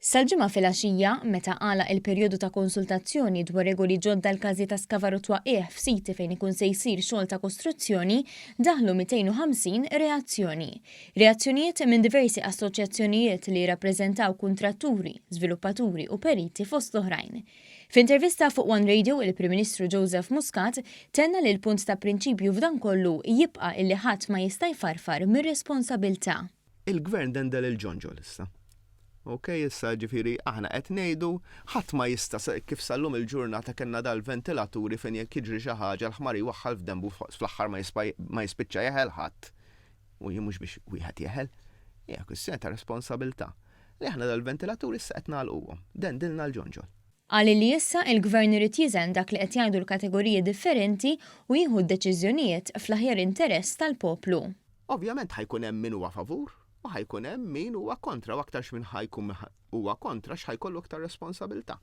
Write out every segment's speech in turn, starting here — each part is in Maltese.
Sal-ġimgħa filgħaxija, meta għala il-perjodu ta' konsultazzjoni dwar regoli ġodda l-każi ta' skavar u twaqqih f'siti fejn ikun se jsir xogħol ta' kostruzzjoni, daħlu 250 reazzjoni. Reazzjonijiet minn diversi assoċjazzjonijiet li jirrappreżentaw kuntratturi, żviluppaturi u periti fost oħrajn. F'intervista fuq One Radio, il-Prim Ministru Joseph Muscat tenna li l-punt ta' prinċipju f'dan kollu jibqa' illi ħadd ma jista' jfarfar mir-responsabbiltà. Il-Gvern dendel il-ġonġol issa. Issa ġifieri aħna qed ngħidu ħadd ma jista' kif sallum il-ġurnata kellna dal-ventilaturi fejn jekk jiġri xi ħaġa l-ħmar jwaħħal f'dembu fl-aħħar ma jispiċċa jeħel ħadd. U mhux biex wieħed jeħel, hija kwistjoni ta' responsabilità. Li aħna dal-ventilaturi issa qed nagħlquhom, dendilna l-ġonġol. Qal li issa il-Gvern irid jiżen dak li qed jgħidu l-kategoriji differenti u jieħu d-deċiżjonijiet fl-aħjar interess tal-poplu. Ovvjament ħajkun hemm min huwa favur u ħajkun hemm min huwa kontra u aktarx minn ħajkun huwa kontra x'ħajkollu aktar responsabilità.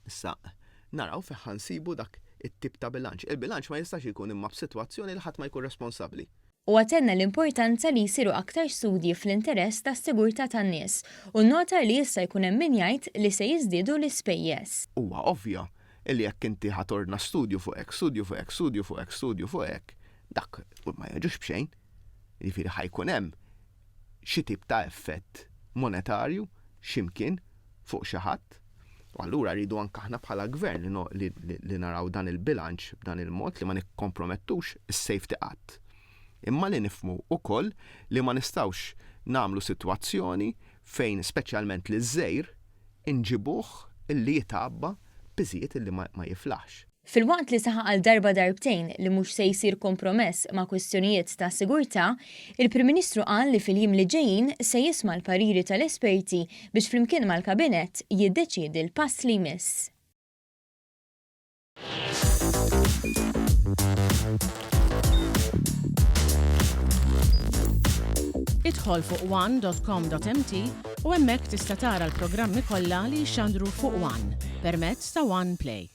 Issa naraw fejn ħansibu dak it-tip ta' bilanċ. Il-bilanċ ma jistax ikun imma b'sitwazzjoni li ħadd ma jkun responsabbli. U għatenna l-importanza li jsiru aktar studji fl-interess tas-sigurtà tan-nies u nnota li issa jkun hemm min jgħid li se jiżdiedu l-ispejjeż. Huwa ovvja li jekk inti ħatorna studju fuq hekk, studju fuq hekk, studju fuq hekk, studju fuq hekk, dak ma jiġux b'xejn. Jiġifieri ħajkun hemm xi tip ta' effett monetarju x'imkien fuq xi ħadd. U allura rridu anke aħna bħala gvern li naraw dan il-bilanċ b'dan il-mod li ma nikkompromettux is-safety qatt. Imma li nifhmu wkoll li ma nistgħux nagħmlu sitwazzjoni fejn speċjalment li żgħir inġibuh illi jitabba biżiet illi ma jiflaħx. Fil-waqt li saħaq għal darba darbtejn li mhux se jsir kompromess ma' kwestjonijiet ta' sigurtà, il-Prim Ministru qal li fil-jiem li ġejjin se jisma' l-pariri tal-esperti biex flimkien mal-kabinett jiddeċiedi l-pass li jmiss. Idħol fuq one.com.mt u hemmhekk tista' tara l-programmi kollha li jxandru fuq One permezz ta' One Play.